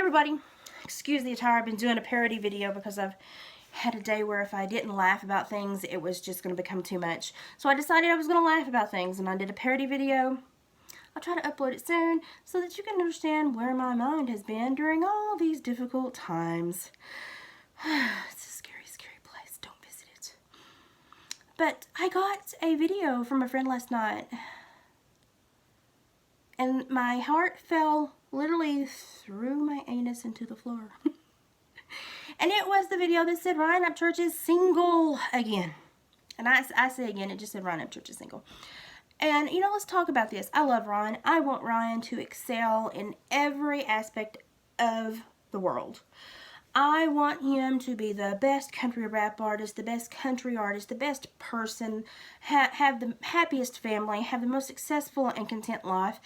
everybody. Excuse the attire. I've been doing a parody video because I've had a day where if I didn't laugh about things, it was just going to become too much. So I decided I was going to laugh about things, and I did a parody video. I'll try to upload it soon so that you can understand where my mind has been during all these difficult times. It's a scary, scary place. Don't visit it. But I got a video from a friend last night, and my heart fell literally through my anus into the floor. And it was the video that said Ryan Upchurch is single again. And I say again, it just said Ryan Upchurch is single. And, you know, let's talk about this. I love Ryan. I want Ryan to excel in every aspect of the world. I want him to be the best country rap artist, the best country artist, the best person, have the happiest family, have the most successful and content life.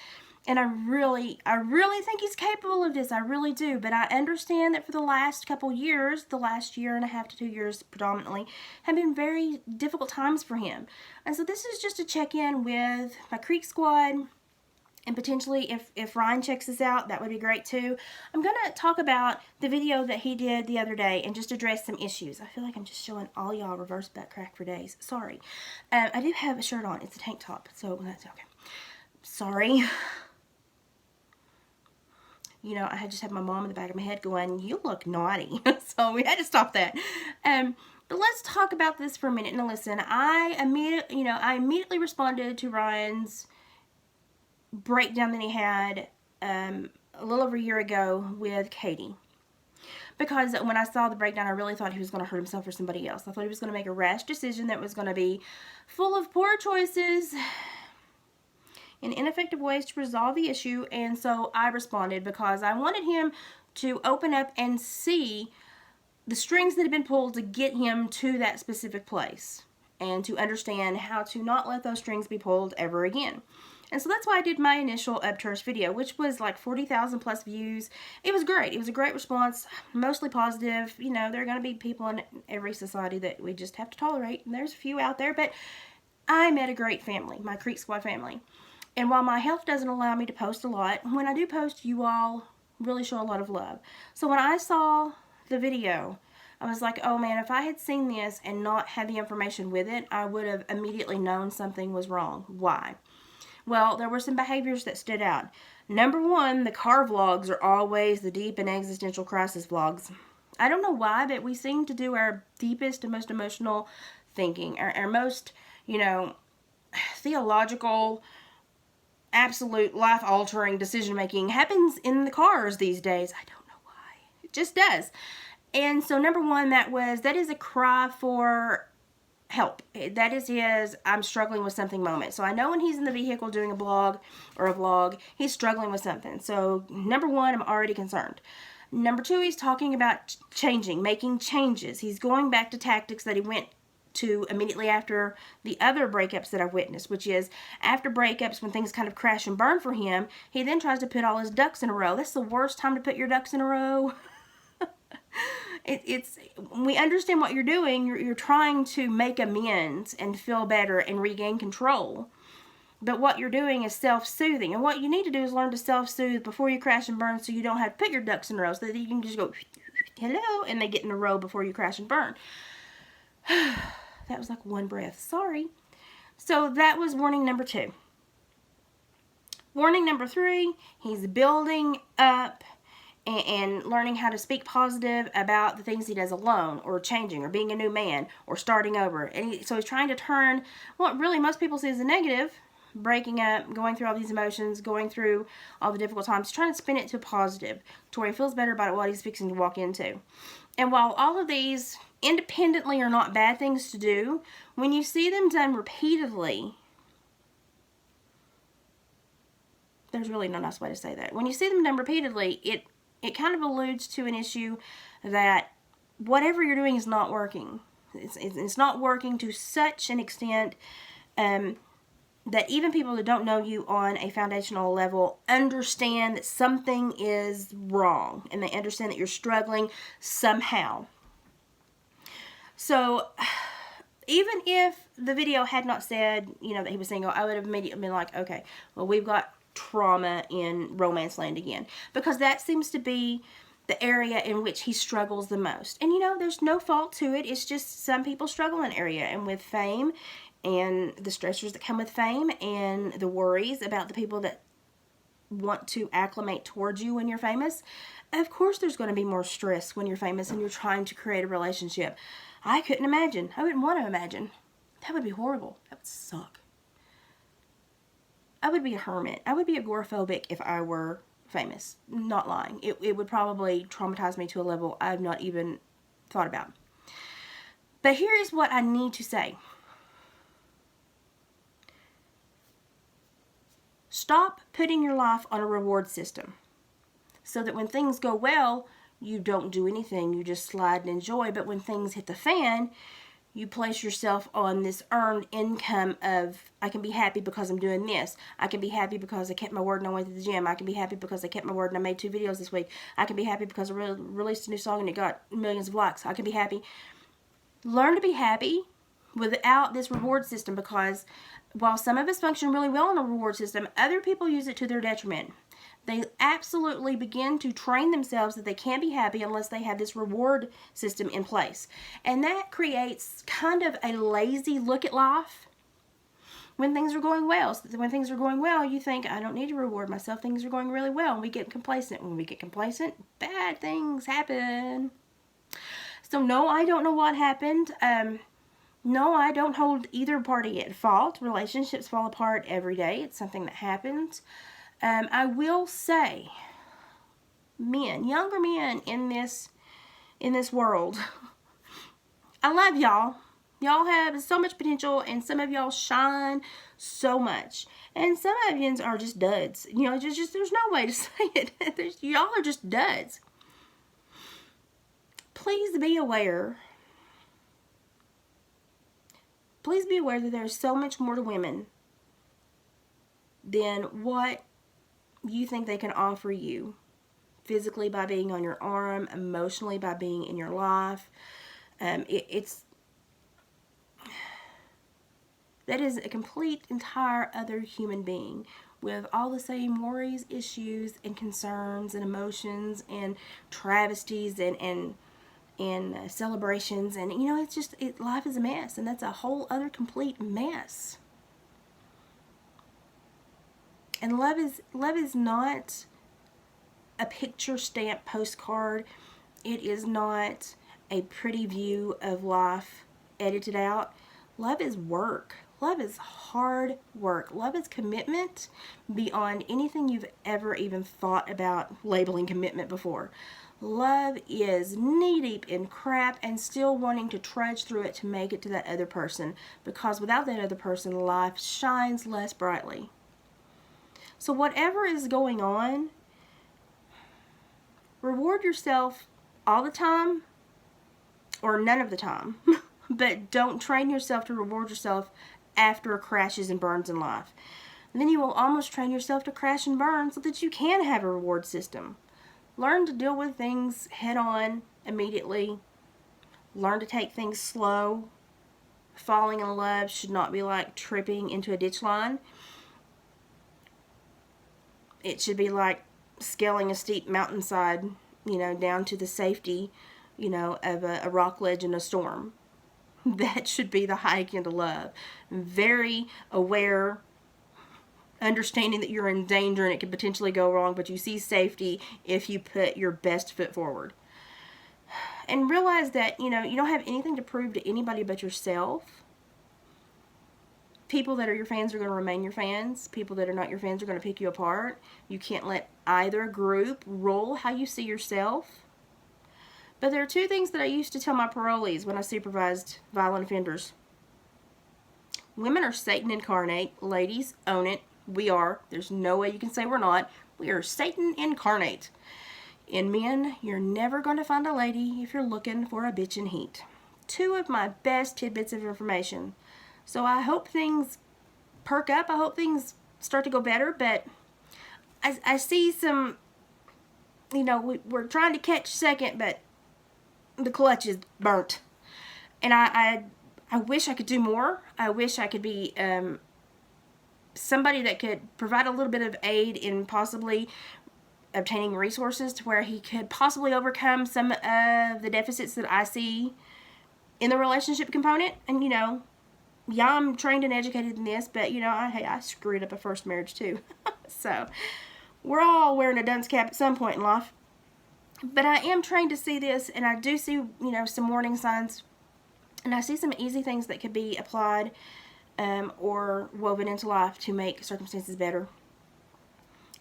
And I really think he's capable of this. I really do. But I understand that for the last couple years, the last year and a half to 2 years predominantly, have been very difficult times for him. And so this is just a check-in with my Creeksquad. And potentially, if Ryan checks this out, that would be great too. I'm going to talk about the video that he did the other day and just address some issues. I feel like I'm just showing all y'all reverse butt crack for days. Sorry. I do have a shirt on. It's a tank top. So that's okay. Sorry. You know, I just had my mom in the back of my head going, "You look naughty." So we had to stop that. But let's talk about this for a minute. Now listen, I immediately responded to Ryan's breakdown that he had a little over a year ago with Katie. Because when I saw the breakdown, I really thought he was going to hurt himself or somebody else. I thought he was going to make a rash decision that was going to be full of poor choices and ineffective ways to resolve the issue. And so I responded because I wanted him to open up and see the strings that had been pulled to get him to that specific place, and to understand how to not let those strings be pulled ever again. And so that's why I did my initial Upchurch video, which was like 40,000 plus views. It was great. It was a great response, mostly positive. You know, there are going to be people in every society that we just have to tolerate, and there's a few out there, but I met a great family, my Creeksquad family. And while my health doesn't allow me to post a lot, when I do post, you all really show a lot of love. So when I saw the video, I was like, oh man, if I had seen this and not had the information with it, I would have immediately known something was wrong. Why? Well, there were some behaviors that stood out. Number one, the car vlogs are always the deep and existential crisis vlogs. I don't know why, but we seem to do our deepest and most emotional thinking, our most, you know, theological, absolute life-altering decision-making happens in the cars these days. I don't know why. It just does. And so number one, that is a cry for help. That is his I'm struggling with something moment. So I know when he's in the vehicle doing a blog or a vlog, he's struggling with something. So number one, I'm already concerned. Number two, he's talking about changing, making changes. He's going back to tactics that he went to immediately after the other breakups that I've witnessed, which is after breakups when things kind of crash and burn for him, he then tries to put all his ducks in a row. That's the worst time to put your ducks in a row. We understand what you're doing. You're trying to make amends and feel better and regain control. But what you're doing is self-soothing. And what you need to do is learn to self-soothe before you crash and burn, so you don't have to put your ducks in a row, so that you can just go, hello, and they get in a row before you crash and burn. That was like one breath. Sorry. So that was warning number two. Warning number three, he's building up and learning how to speak positive about the things he does alone, or changing, or being a new man, or starting over. And so he's trying to turn what really most people see as a negative, breaking up, going through all these emotions, going through all the difficult times, trying to spin it to a positive, to where he feels better about what he's fixing to walk into. And while all of these independently are not bad things to do, when you see them done repeatedly, there's really no nice way to say that. When you see them done repeatedly, it kind of alludes to an issue that whatever you're doing is not working. It's not working to such an extent that even people that don't know you on a foundational level understand that something is wrong, and they understand that you're struggling somehow. So even if the video had not said, you know, that he was single, I would have immediately been like, okay, well, we've got trauma in romance land again. Because that seems to be the area in which he struggles the most. And you know, there's no fault to it. It's just some people struggle in an area, and with fame and the stressors that come with fame and the worries about the people that want to acclimate towards you when you're famous, of course there's going to be more stress when you're famous and you're trying to create a relationship. I couldn't imagine. I wouldn't want to imagine. That would be horrible. That would suck. I would be a hermit. I would be agoraphobic if I were famous. Not lying. It would probably traumatize me to a level I've not even thought about. But here is what I need to say. Stop putting your life on a reward system so that when things go well, you don't do anything. You just slide and enjoy. But when things hit the fan, you place yourself on this earned income of, I can be happy because I'm doing this. I can be happy because I kept my word and I went to the gym. I can be happy because I kept my word and I made 2 videos this week. I can be happy because I released a new song and it got millions of likes. I can be happy. Learn to be happy without this reward system, because while some of us function really well in a reward system, other people use it to their detriment. They absolutely begin to train themselves that they can't be happy unless they have this reward system in place. And that creates kind of a lazy look at life when things are going well. So when things are going well, you think, I don't need to reward myself. Things are going really well. And we get complacent. When we get complacent, bad things happen. So no, I don't know what happened. No, I don't hold either party at fault. Relationships fall apart every day. It's something that happens. I will say, men, younger men in this world, I love y'all. Y'all have so much potential, and some of y'all shine so much. And some of you are just duds. You know, just there's no way to say it. Y'all are just duds. Please be aware. Please be aware that there's so much more to women than what you think they can offer you. Physically by being on your arm, emotionally by being in your life. That is a complete, entire other human being with all the same worries, issues, and concerns, and emotions, and travesties, and celebrations, and you know, life is a mess, and that's a whole other complete mess. And love is not a picture stamp postcard. It is not a pretty view of life edited out. Love is work. Love is hard work. Love is commitment beyond anything you've ever even thought about labeling commitment before. Love is knee-deep in crap and still wanting to trudge through it to make it to that other person, because without that other person, life shines less brightly. So whatever is going on, reward yourself all the time or none of the time. But don't train yourself to reward yourself after crashes and burns in life. And then you will almost train yourself to crash and burn so that you can have a reward system. Learn to deal with things head on immediately. Learn to take things slow. Falling in love should not be like tripping into a ditch line. It should be like scaling a steep mountainside, you know, down to the safety, you know, of a rock ledge in a storm. That should be the hike into love. Very aware, understanding that you're in danger and it could potentially go wrong, but you see safety if you put your best foot forward. And realize that, you know, you don't have anything to prove to anybody but yourself. People that are your fans are going to remain your fans. People that are not your fans are going to pick you apart. You can't let either group rule how you see yourself. But there are 2 things that I used to tell my parolees when I supervised violent offenders. Women are Satan incarnate. Ladies, own it. We are. There's no way you can say we're not. We are Satan incarnate. And men, you're never going to find a lady if you're looking for a bitch in heat. 2 of my best tidbits of information. So I hope things perk up. I hope things start to go better. But I see some, you know, we're trying to catch second, but the clutch is burnt. And I wish I could do more. I wish I could be somebody that could provide a little bit of aid in possibly obtaining resources to where he could possibly overcome some of the deficits that I see in the relationship component. And, yeah, I'm trained and educated in this, but, I screwed up a first marriage too. So, we're all wearing a dunce cap at some point in life. But I am trained to see this, and I do see, some warning signs. And I see some easy things that could be applied or woven into life to make circumstances better.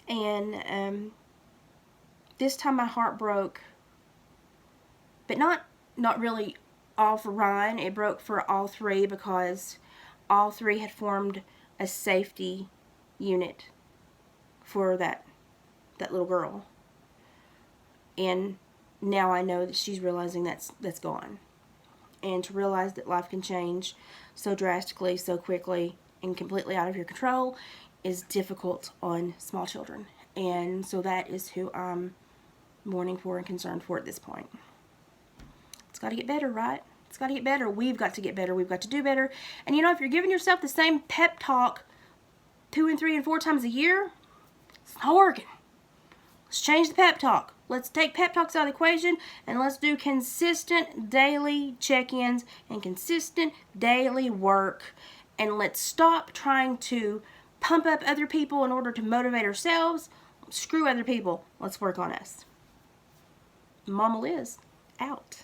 And this time my heart broke, but not really all for Ryan. It broke for all three, because all three had formed a safety unit for that little girl. And now I know that she's realizing that's gone. And to realize that life can change so drastically, so quickly, and completely out of your control is difficult on small children. And so that is who I'm mourning for and concerned for at this point. It's got to get better, right? It's got to get better. We've got to get better. We've got to do better. And if you're giving yourself the same pep talk 2 and 3 and 4 times a year, it's not working. Let's change the pep talk. Let's take pep talks out of the equation, and let's do consistent daily check-ins and consistent daily work. And let's stop trying to pump up other people in order to motivate ourselves. Screw other people. Let's work on us. Mama Liz, out.